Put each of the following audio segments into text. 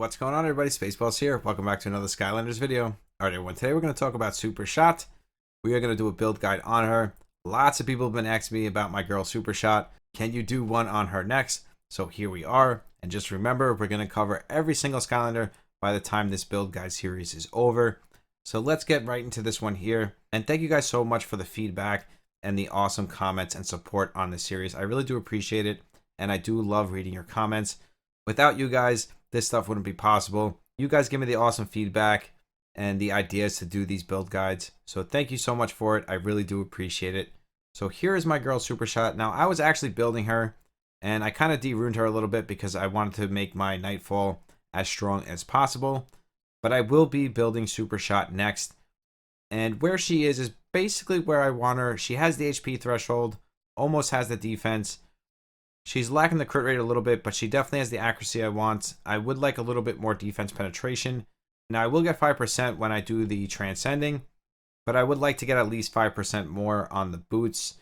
What's going on, everybody? Spaceballs here. Welcome back to another Skylanders video. Alright, everyone, today we're going to talk about Super Shot. We are going to do a build guide on her. Lots of people have been asking me about my girl Super Shot. Can you do one on her next? So here we are. And just remember, we're going to cover every single Skylander by the time this build guide series is over. So let's get right into this one here. And thank you guys so much for the feedback and the awesome comments and support on this series. I really do appreciate it. And I do love reading your comments. Without you guys, this stuff wouldn't be possible. You guys give me the awesome feedback and the ideas to do these build guides. So thank you so much for it. I really do appreciate it. So here is my girl Super Shot. Now I was actually building her and I kind of de-runed her a little bit because I wanted to make my Nightfall as strong as possible. But I will be building Super Shot next. And where she is basically where I want her. She has the HP threshold, almost has the defense. She's lacking the crit rate a little bit, but she definitely has the accuracy I want. I would like a little bit more defense penetration. Now, I will get 5% when I do the transcending, but I would like to get at least 5% more on the boots.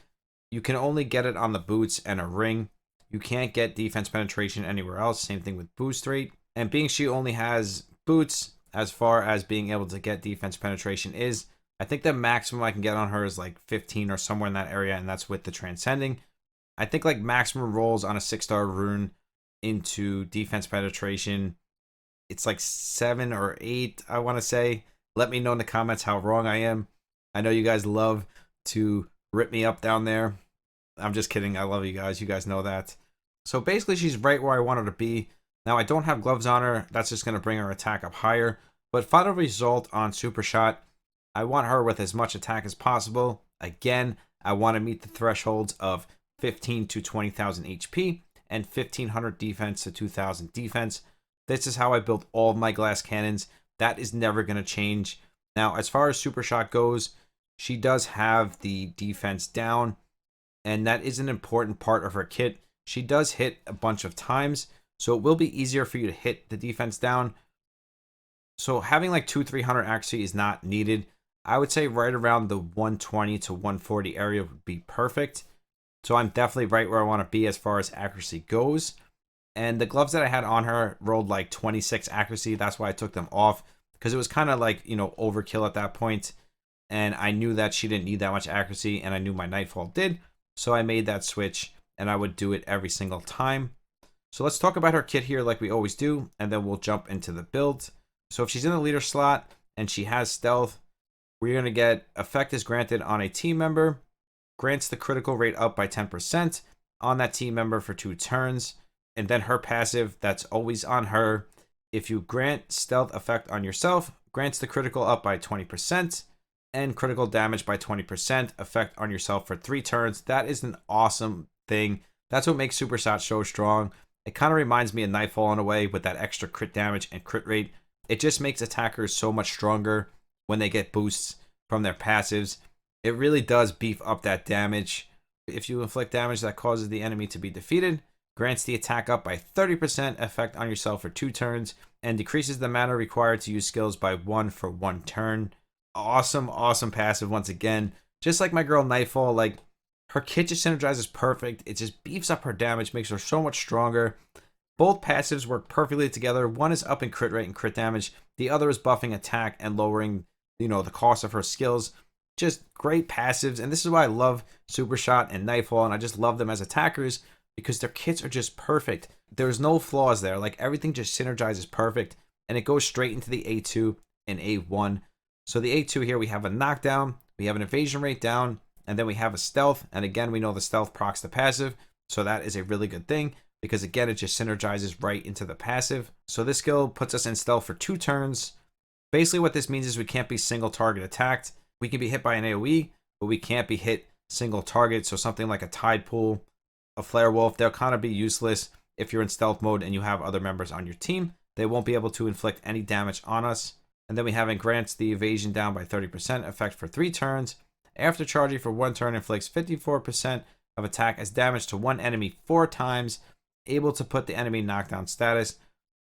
You can only get it on the boots and a ring. You can't get defense penetration anywhere else. Same thing with boost rate. And being she only has boots, as far as being able to get defense penetration is, I think the maximum I can get on her is like 15 or somewhere in that area, and that's with the transcending. I think like maximum rolls on a 6-star rune into defense penetration, it's like 7 or 8, I want to say. Let me know in the comments how wrong I am. I know you guys love to rip me up down there. I'm just kidding. I love you guys. You guys know that. So basically, she's right where I want her to be. Now, I don't have gloves on her. That's just going to bring her attack up higher. But final result on Super Shot, I want her with as much attack as possible. Again, I want to meet the thresholds of 15 to 20,000 HP and 1,500 defense to 2,000 defense. This is how I built all of my glass cannons. That is never going to change. Now, as far as Super Shot goes, she does have the defense down, and that is an important part of her kit. She does hit a bunch of times, so it will be easier for you to hit the defense down. So having like 200-300 accuracy is not needed. I would say right around the 120 to 140 area would be perfect. So I'm definitely right where I want to be as far as accuracy goes. And the gloves that I had on her rolled like 26 accuracy. That's why I took them off, because it was kind of like, you know, overkill at that point. And I knew that she didn't need that much accuracy, and I knew my Nightfall did. So I made that switch, and I would do it every single time. So let's talk about her kit here like we always do, and then we'll jump into the build. So if she's in the leader slot and she has stealth, we're going to get effect is granted on a team member. Grants the critical rate up by 10% on that team member for 2 turns. And then her passive, that's always on her. If you grant stealth effect on yourself, grants the critical up by 20% and critical damage by 20% effect on yourself for 3 turns. That is an awesome thing. That's what makes Super Shot so strong. It kind of reminds me of Nightfall in a way with that extra crit damage and crit rate. It just makes attackers so much stronger when they get boosts from their passives. It really does beef up that damage. If you inflict damage that causes the enemy to be defeated, grants the attack up by 30% effect on yourself for 2 turns, and decreases the mana required to use skills by 1 for 1 turn. Awesome, awesome passive once again. Just like my girl Nightfall, like her kit just synergizes perfect. It just beefs up her damage, makes her so much stronger. Both passives work perfectly together. One is upping crit rate and crit damage. The other is buffing attack and lowering, you know, the cost of her skills. Just great passives, and this is why I love Super Shot and Nightfall, and I just love them as attackers because their kits are just perfect. There's no flaws there. Like, everything just synergizes perfect, and it goes straight into the A2 and A1. So the A2 here, we have a knockdown, we have an evasion rate down, and then we have a stealth, and again, we know the stealth procs the passive, so that is a really good thing because, again, it just synergizes right into the passive. So this skill puts us in stealth for 2 turns. Basically, what this means is we can't be single target attacked. We can be hit by an AoE, but we can't be hit single target. So something like a Tide Pool, a Flare Wolf, they'll kind of be useless if you're in stealth mode and you have other members on your team. They won't be able to inflict any damage on us. And then we have grants the evasion down by 30% effect for 3 turns. After charging for 1 turn, inflicts 54% of attack as damage to 1 enemy 4 times. Able to put the enemy knockdown status.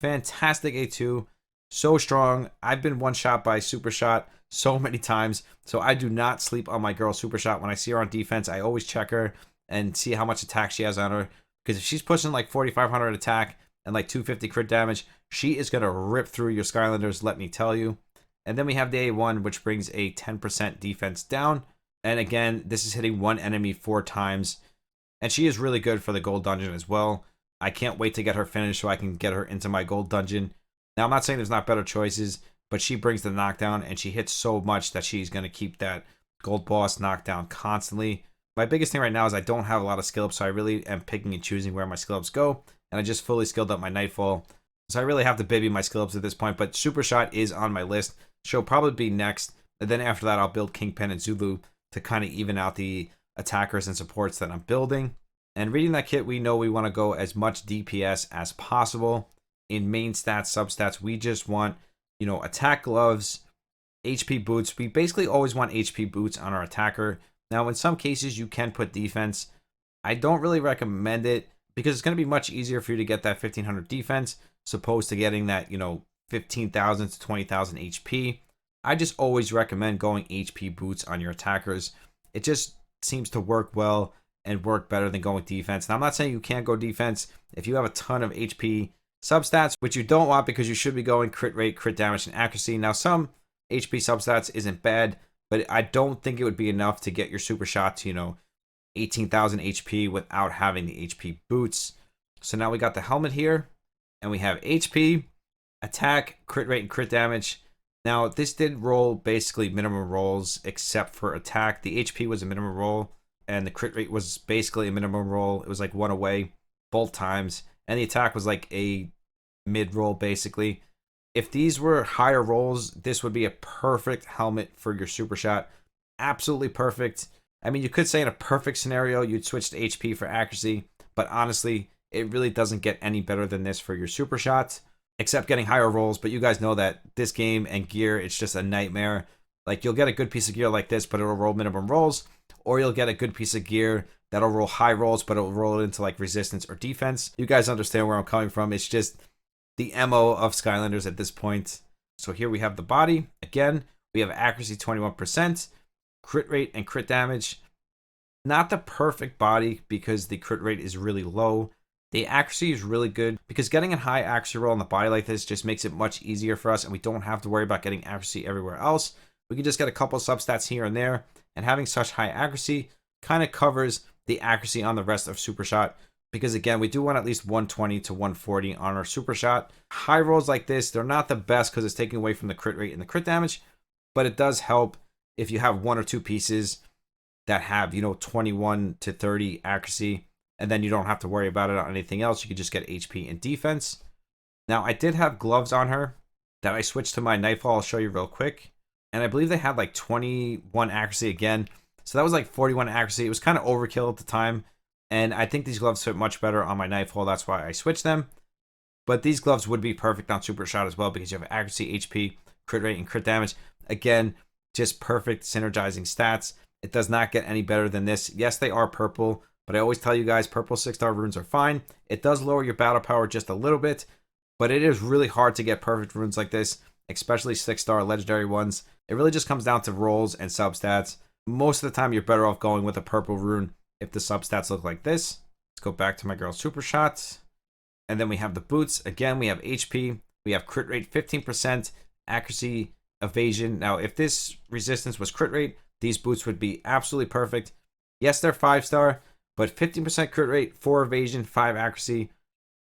Fantastic A2. So strong. I've been one-shot by Super Shot so many times, so I do not sleep on my girl Super Shot. When I see her on defense, I always check her and see how much attack she has on her, because if she's pushing like 4,500 attack and like 250 crit damage. She is going to rip through your Skylanders, let me tell you. And then we have the A1, which brings a 10% defense down. And again, this is hitting one enemy 4 times. And she is really good for the gold dungeon as well. I can't wait to get her finished so I can get her into my gold dungeon. Now, I'm not saying there's not better choices, but she brings the knockdown, and she hits so much that she's going to keep that gold boss knocked down constantly. My biggest thing right now is I don't have a lot of skill ups, so I really am picking and choosing where my skill ups go. And I just fully skilled up my Nightfall. So I really have to baby my skill ups at this point, but Super Shot is on my list. She'll probably be next. And then after that, I'll build Kingpin and Zulu to kind of even out the attackers and supports that I'm building. And reading that kit, we know we want to go as much DPS as possible. In main stats, substats, we just want, you know, attack gloves, HP boots. We basically always want HP boots on our attacker. Now, in some cases, you can put defense. I don't really recommend it because it's going to be much easier for you to get that 1500 defense, opposed to getting that, you know, 15,000 to 20,000 HP. I just always recommend going HP boots on your attackers. It just seems to work well and work better than going defense. Now, I'm not saying you can't go defense if you have a ton of HP substats, which you don't want because you should be going crit rate, crit damage, and accuracy. Now, some HP substats isn't bad, but I don't think it would be enough to get your super shot to, you know, 18,000 HP without having the HP boots. So now we got the helmet here, and we have HP, attack, crit rate, and crit damage. Now, this did roll basically minimum rolls except for attack. The HP was a minimum roll, and the crit rate was basically a minimum roll. It was like 1 away both times, and the attack was like a mid roll basically. If these were higher rolls, this would be a perfect helmet for your super shot. Absolutely perfect. I mean, you could say in a perfect scenario, you'd switch to HP for accuracy, but honestly, it really doesn't get any better than this for your super shots, except getting higher rolls. But you guys know that this game and gear, it's just a nightmare. Like, you'll get a good piece of gear like this, but it'll roll minimum rolls, or you'll get a good piece of gear that'll roll high rolls, but it'll roll it into like resistance or defense. You guys understand where I'm coming from. It's just the MO of Skylanders at this point. So here we have the body. Again, we have accuracy 21%, crit rate and crit damage. Not the perfect body because the crit rate is really low. The accuracy is really good because getting a high accuracy roll on the body like this just makes it much easier for us, and we don't have to worry about getting accuracy everywhere else. We can just get a couple substats here and there, and having such high accuracy kind of covers the accuracy on the rest of Super Shot, because again, we do want at least 120 to 140 on our Super Shot. High rolls like this, they're not the best because it's taking away from the crit rate and the crit damage, but it does help if you have 1 or 2 pieces that have, you know, 21 to 30 accuracy, and then you don't have to worry about it on anything else. You can just get HP and defense. Now, I did have gloves on her that I switched to my Nightfall. I'll show you real quick. And I believe they had like 21 accuracy again. So that was like 41 accuracy. It was kind of overkill at the time. And I think these gloves fit much better on my Nightfall. That's why I switched them. But these gloves would be perfect on Super Shot as well because you have accuracy, HP, crit rate, and crit damage. Again, just perfect synergizing stats. It does not get any better than this. Yes, they are purple, but I always tell you guys, purple 6-star runes are fine. It does lower your battle power just a little bit, but it is really hard to get perfect runes like this, especially 6-star legendary ones. It really just comes down to rolls and substats. Most of the time, you're better off going with a purple rune if the substats look like this. Let's go back to my girl Super Shots. And then we have the boots. Again, we have HP. We have crit rate 15%, accuracy, evasion. Now, if this resistance was crit rate, these boots would be absolutely perfect. Yes, they're 5-star, but 15% crit rate, 4 evasion, 5 accuracy.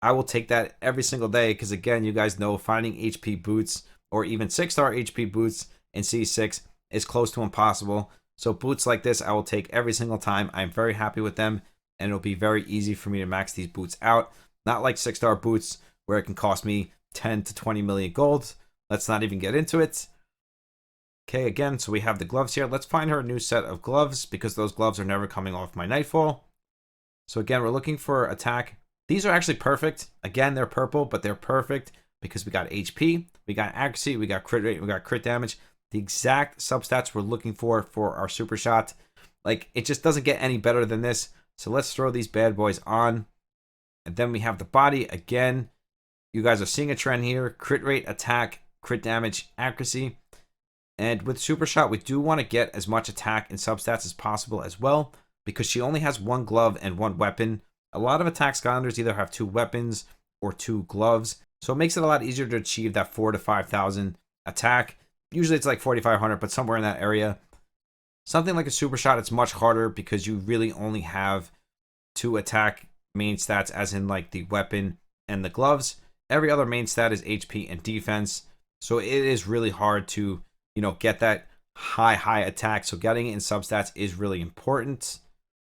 I will take that every single day because, again, you guys know finding HP boots or even 6-star HP boots in C6 is close to impossible. So boots like this, I will take every single time. I'm very happy with them, and it'll be very easy for me to max these boots out. Not like 6-star boots where it can cost me 10 to 20 million gold. Let's not even get into it. Okay, again, so we have the gloves here. Let's find her a new set of gloves because those gloves are never coming off my Nightfall. So again, we're looking for attack. These are actually perfect. Again, they're purple, but they're perfect because we got HP, we got accuracy, we got crit rate, we got crit damage. The exact substats we're looking for our Super Shot. Like, it just doesn't get any better than this. So let's throw these bad boys on. And then we have the body. Again, you guys are seeing a trend here. Crit rate, attack, crit damage, accuracy. And with Super Shot, we do want to get as much attack and substats as possible as well, because she only has 1 glove and 1 weapon. A lot of attack Skylanders either have 2 weapons or 2 gloves. So it makes it a lot easier to achieve that 4,000 to 5,000 attack. Usually it's like 4,500, but somewhere in that area. Something like a super shot, it's much harder because you really only have 2 attack main stats, as in like the weapon and the gloves. Every other main stat is HP and defense. So it is really hard to, get that high attack. So getting it in substats is really important,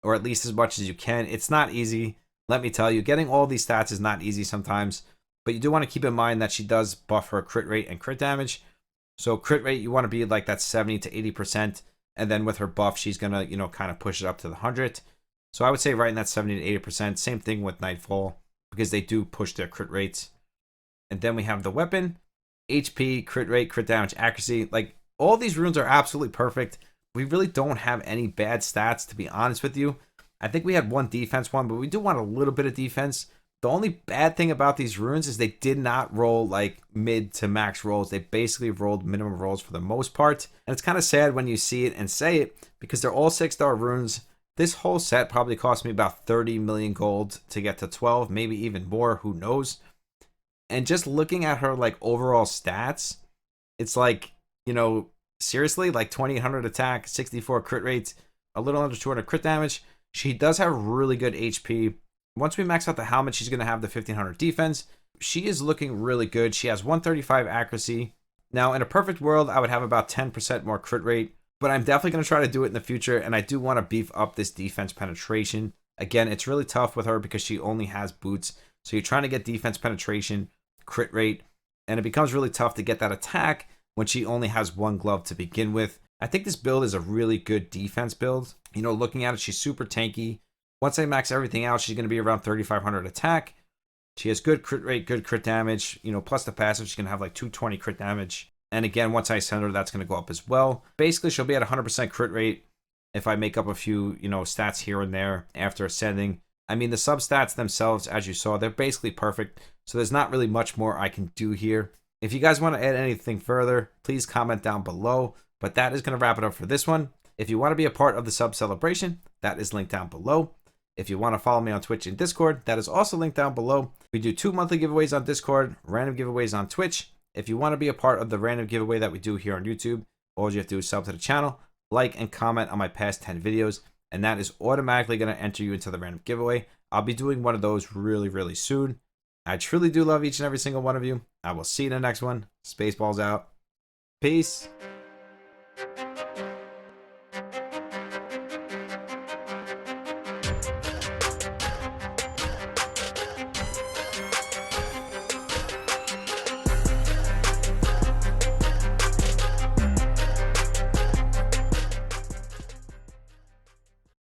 or at least as much as you can. It's not easy. Let me tell you, getting all these stats is not easy sometimes, but you do want to keep in mind that she does buff her crit rate and crit damage. So crit rate, you want to be like that 70 to 80%. And then with her buff, she's going to, kind of push it up to the 100. So I would say right in that 70 to 80%. Same thing with Nightfall, because they do push their crit rates. And then we have the weapon, HP, crit rate, crit damage, accuracy. Like, all these runes are absolutely perfect. We really don't have any bad stats, to be honest with you. I think we had one defense one, but we do want a little bit of defense. The only bad thing about these runes is they did not roll like mid to max rolls. They basically rolled minimum rolls for the most part. And it's kind of sad when you see it and say it, because they're all 6-star runes. This whole set probably cost me about 30 million gold to get to 12, maybe even more, who knows. And just looking at her like overall stats, it's like, seriously, like 2,800 attack, 64 crit rates, a little under 200 crit damage. She does have really good HP. Once we max out the helmet, she's going to have the 1,500 defense. She is looking really good. She has 135 accuracy. Now, in a perfect world, I would have about 10% more crit rate, but I'm definitely going to try to do it in the future, and I do want to beef up this defense penetration. Again, it's really tough with her because she only has boots, so you're trying to get defense penetration, crit rate, and it becomes really tough to get that attack when she only has 1 glove to begin with. I think this build is a really good defense build. Looking at it, she's super tanky. Once I max everything out, she's going to be around 3,500 attack. She has good crit rate, good crit damage, plus the passive, she's going to have like 220 crit damage. And again, once I send her, that's going to go up as well. Basically, she'll be at 100% crit rate if I make up a few, stats here and there after ascending. I mean, the substats themselves, as you saw, they're basically perfect. So there's not really much more I can do here. If you guys want to add anything further, please comment down below. But that is going to wrap it up for this one. If you want to be a part of the sub celebration, that is linked down below. If you want to follow me on Twitch and Discord, that is also linked down below. We do 2 monthly giveaways on Discord, random giveaways on Twitch. If you want to be a part of the random giveaway that we do here on YouTube, all you have to do is sub to the channel, like, and comment on my past 10 videos, and that is automatically going to enter you into the random giveaway. I'll be doing one of those really soon. I truly do love each and every single one of you. I will see you in the next one. Spaceballs out. Peace.